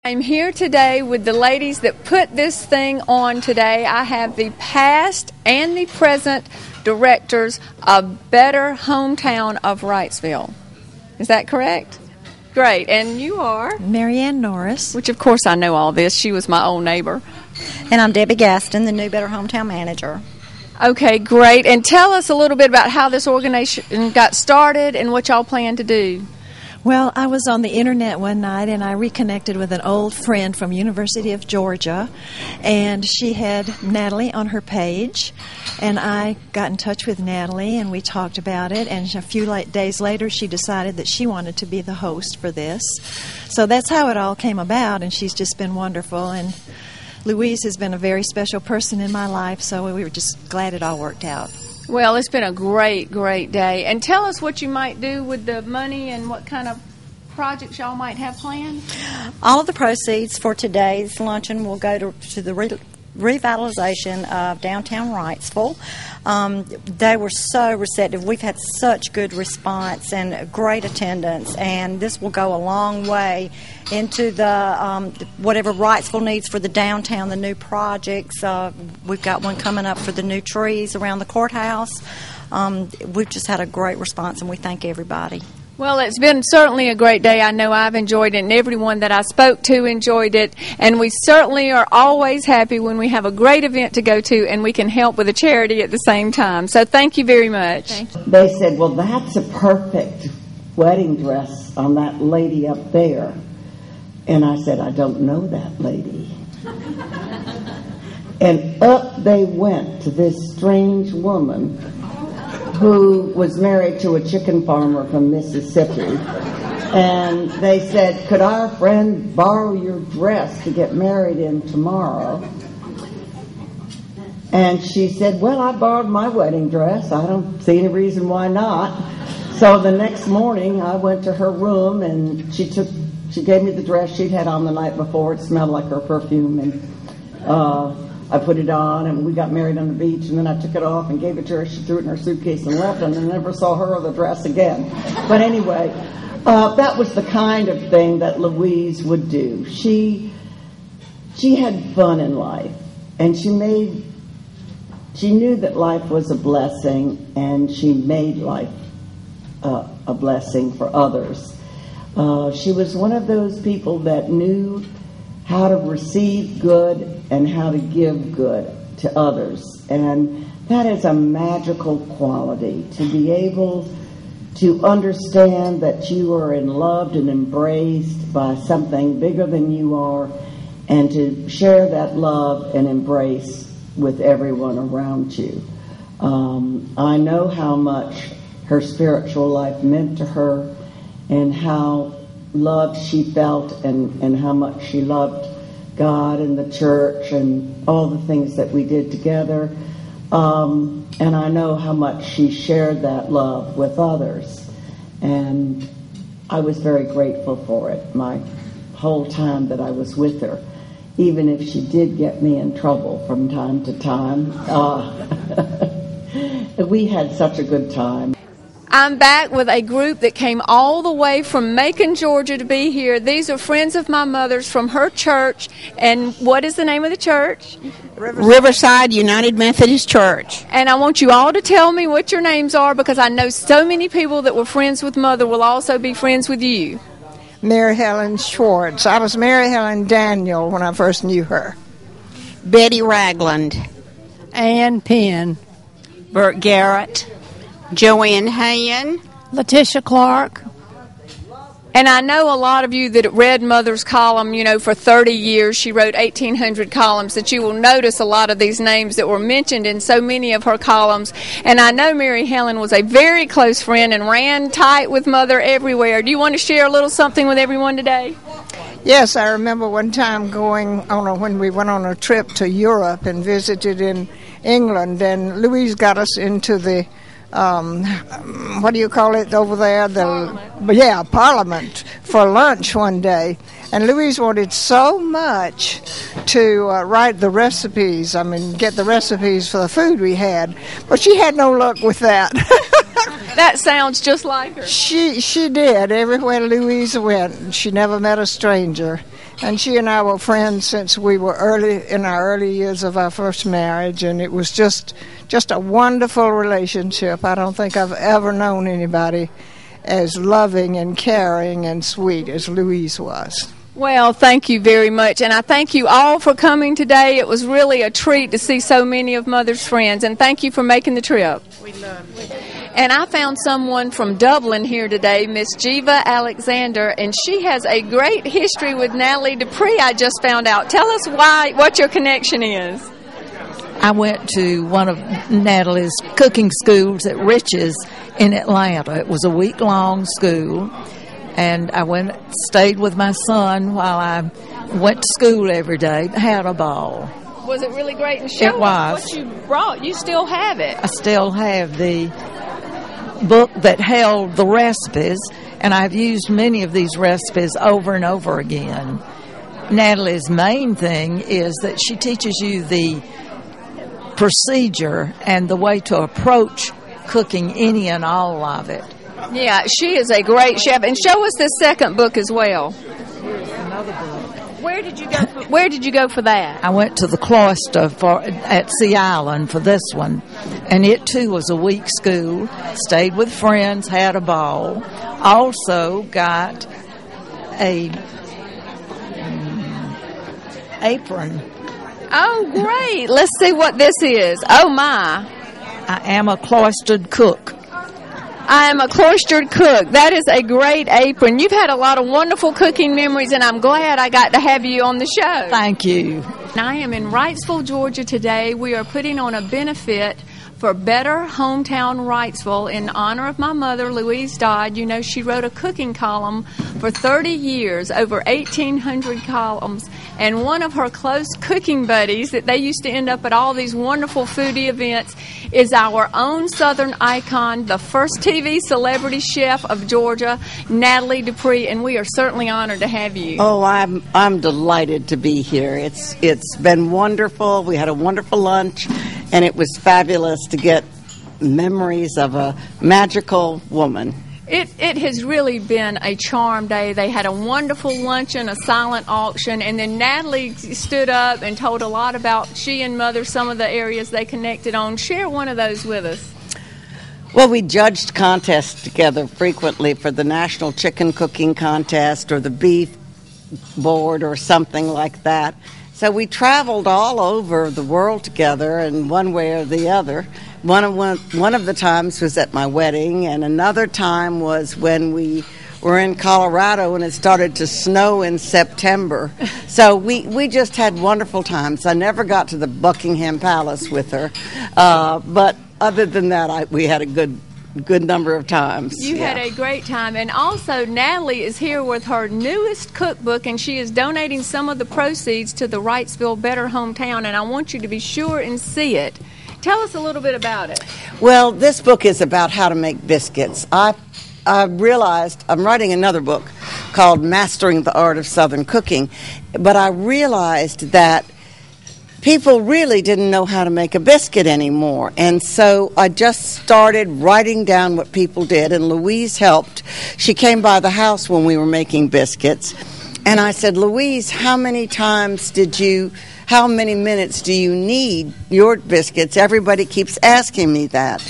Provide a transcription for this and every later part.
I'm here today with the ladies that put this thing on today. I have the past and the present directors of Better Hometown of Wrightsville. Is that correct? Great. And you are? Marianne Norris. Which, of course, I know all this. She was my old neighbor. And I'm Debbie Gaston, the new Better Hometown manager. Okay, great. And tell us a little bit about how this organization got started and what y'all plan to do. Well, I was on the internet one night and I reconnected with an old friend from University of Georgia, and she had Nathalie on her page, and I got in touch with Nathalie and we talked about it, and a few days later she decided that she wanted to be the host for this. So that's how it all came about, and she's just been wonderful, and Louise has been a very special person in my life, so we were just glad it all worked out. Well, it's been a great, great day. And tell us what you might do with the money and what kind of projects y'all might have planned. All of the proceeds for today's luncheon will go to the revitalization of downtown Wrightsville. They were so receptive. We've had such good response and great attendance, and this will go a long way into the whatever Wrightsville needs for the downtown, the new projects. We've got one coming up for the new trees around the courthouse. We've just had a great response, and we thank everybody. Well, it's been certainly a great day. I know I've enjoyed it, and everyone that I spoke to enjoyed it. And we certainly are always happy when we have a great event to go to and we can help with a charity at the same time. So thank you very much. They said, well, that's a perfect wedding dress on that lady up there. And I said, I don't know that lady. And up they went to this strange woman who was married to a chicken farmer from Mississippi. And they said, could our friend borrow your dress to get married in tomorrow? And she said, well, I borrowed my wedding dress. I don't see any reason why not. So the next morning I went to her room and she gave me the dress she'd had on the night before. It smelled like her perfume, and I put it on, and we got married on the beach, and then I took it off and gave it to her. She threw it in her suitcase and left, and I never saw her or the dress again. But anyway, that was the kind of thing that Louise would do. She had fun in life, and she knew that life was a blessing, and she made life a blessing for others. She was one of those people that knew how to receive good and how to give good to others. And that is a magical quality, to be able to understand that you are loved and embraced by something bigger than you are, and to share that love and embrace with everyone around you. I know how much her spiritual life meant to her, and how loved she felt, and how much she loved God and the church and all the things that we did together. And I know how much she shared that love with others. And I was very grateful for it my whole time that I was with her, even if she did get me in trouble from time to time. We had such a good time. I'm back with a group that came all the way from Macon, Georgia to be here. These are friends of my mother's from her church. And what is the name of the church? Riverside United Methodist Church. And I want you all to tell me what your names are, because I know so many people that were friends with Mother will also be friends with you. Mary Helen Schwartz. I was Mary Helen Daniel when I first knew her. Betty Ragland. Ann Penn. Bert Garrett. Joanne Hayen. Letitia Clark. And I know a lot of you that read Mother's column, for 30 years. She wrote 1,800 columns, that you will notice a lot of these names that were mentioned in so many of her columns. And I know Mary Helen was a very close friend and ran tight with Mother everywhere. Do you want to share a little something with everyone today? Yes, I remember one time when we went on a trip to Europe and visited in England, and Louise got us into the what do you call it over there? Parliament for lunch one day. And Louise wanted so much to write the recipes, get the recipes for the food we had. But she had no luck with that. That sounds just like her. She did. Everywhere Louise went, she never met a stranger. And she and I were friends since we were in our early years of our first marriage, and it was just a wonderful relationship. I don't think I've ever known anybody as loving and caring and sweet as Louise was. Well, thank you very much, and I thank you all for coming today. It was really a treat to see so many of Mother's friends, and thank you for making the trip. We loved it. And I found someone from Dublin here today, Miss Jiva Alexander, and she has a great history with Nathalie Dupree, I just found out. Tell us what your connection is. I went to one of Nathalie's cooking schools at Rich's in Atlanta. It was a week-long school, and I stayed with my son while I went to school every day. Had a ball. Was it really great? And show us what you brought. You still have it. I still have the book that held the recipes, and I've used many of these recipes over and over again. Nathalie's main thing is that she teaches you the procedure and the way to approach cooking any and all of it. Yeah, she is a great chef. And show us this second book as well. Here's another book. Where did you go for that? I went to the cloister at Sea Island for this one, and it too was a week school. Stayed with friends, had a ball. Also got a apron. Oh, great! Let's see what this is. Oh my! I am a cloistered cook. I am a cloistered cook. That is a great apron. You've had a lot of wonderful cooking memories, and I'm glad I got to have you on the show. Thank you. I am in Wrightsville, Georgia today. We are putting on a benefit for Better Hometown Wrightsville in honor of my mother, Louise Dodd. You know, she wrote a cooking column for 30 years, over 1,800 columns, and one of her close cooking buddies that they used to end up at all these wonderful foodie events is our own Southern icon, the first TV celebrity chef of Georgia, Nathalie Dupree, and we are certainly honored to have you. Oh, I'm delighted to be here. It's been wonderful. We had a wonderful lunch, and it was fabulous to get memories of a magical woman. It has really been a charm day. They had a wonderful luncheon, a silent auction, and then Nathalie stood up and told a lot about she and Mother, some of the areas they connected on. Share one of those with us. Well, we judged contests together frequently for the National Chicken Cooking Contest or the Beef Board or something like that. So we traveled all over the world together in one way or the other. One of the times was at my wedding, and another time was when we were in Colorado and it started to snow in September. So we just had wonderful times. I never got to the Buckingham Palace with her, but other than that, we had a good number of times. You had a great time. And also, Nathalie is here with her newest cookbook, and she is donating some of the proceeds to the Wrightsville Better Hometown, and I want you to be sure and see it. Tell us a little bit about it. Well, this book is about how to make biscuits. I realized I'm writing another book called Mastering the Art of Southern Cooking, but I realized that people really didn't know how to make a biscuit anymore. And so I just started writing down what people did, and Louise helped. She came by the house when we were making biscuits, and I said, Louise, how many minutes do you need your biscuits? Everybody keeps asking me that.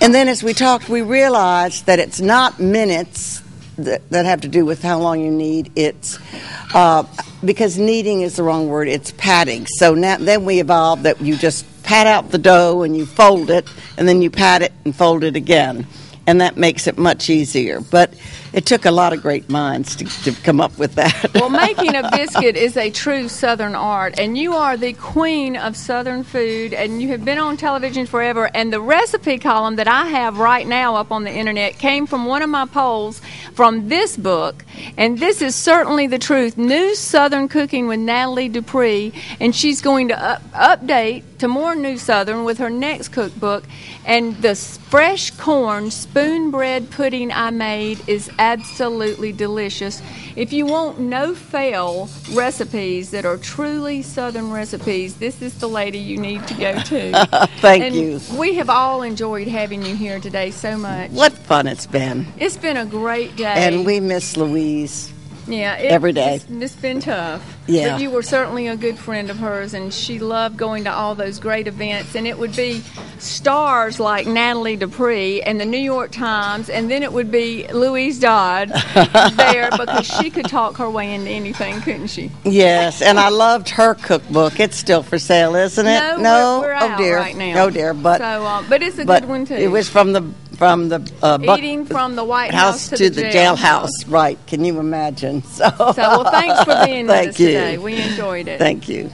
And then as we talked, we realized that it's not minutes that have to do with how long you need. It's because kneading is the wrong word. It's patting. So then we evolved that you just pat out the dough and you fold it, and then you pat it and fold it again. And that makes it much easier. But it took a lot of great minds to come up with that. Well, making a biscuit is a true Southern art, and you are the queen of Southern food, and you have been on television forever. And the recipe column that I have right now up on the internet came from one of my polls from this book, and this is certainly the truth. New Southern Cooking with Nathalie Dupree, and she's going to update to more New Southern with her next cookbook. And the fresh corn spoon bread pudding I made is absolutely delicious. If you want no-fail recipes that are truly Southern recipes, this is the lady you need to go to. Thank you. We have all enjoyed having you here today so much. What fun it's been. It's been a great day. And we miss Louise. Yeah, every day. It's been tough. Yeah. But you were certainly a good friend of hers, and she loved going to all those great events. And it would be stars like Nathalie Dupree and the New York Times, and then it would be Louise Dodd there, because she could talk her way into anything, couldn't she? Yes, and I loved her cookbook. It's still for sale, isn't it? No, we're oh out dear, right now. oh dear. But but it's a good one too. It was from the Eating from the White House to the jailhouse. Right? Can you imagine? So well, thanks for being with us Thank you. today. We enjoyed it. Thank you.